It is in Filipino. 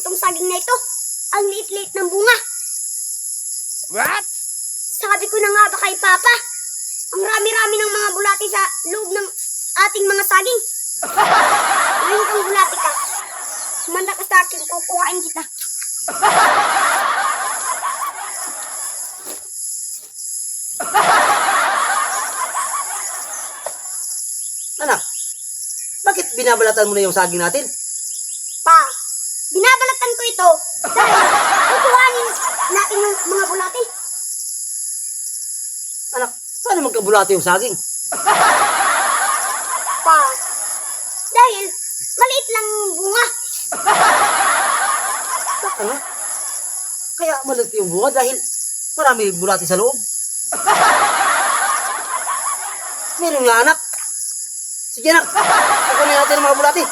itong saging na ito. Ang liit-liit ng bunga. What? Sabi ko na nga ba kay Papa, ang rami-rami ng mga bulati sa loob ng ating mga saging. Ngayon kang bulati ka. Sumanda ka sa akin, kukuhain kita. Anak, bakit binabalatan mo na yung saging natin? Pa, binabalatan ko ito dahil kukuhanin natin yung mga bulati. Anak, paano magkabulate yung saging? Pa, dahil maliit lang yung bunga. Ano? Kaya malit yung bunga dahil marami bulate sa loob. Meron nga anak. Sige anak, kukunin natin ang mga bulate.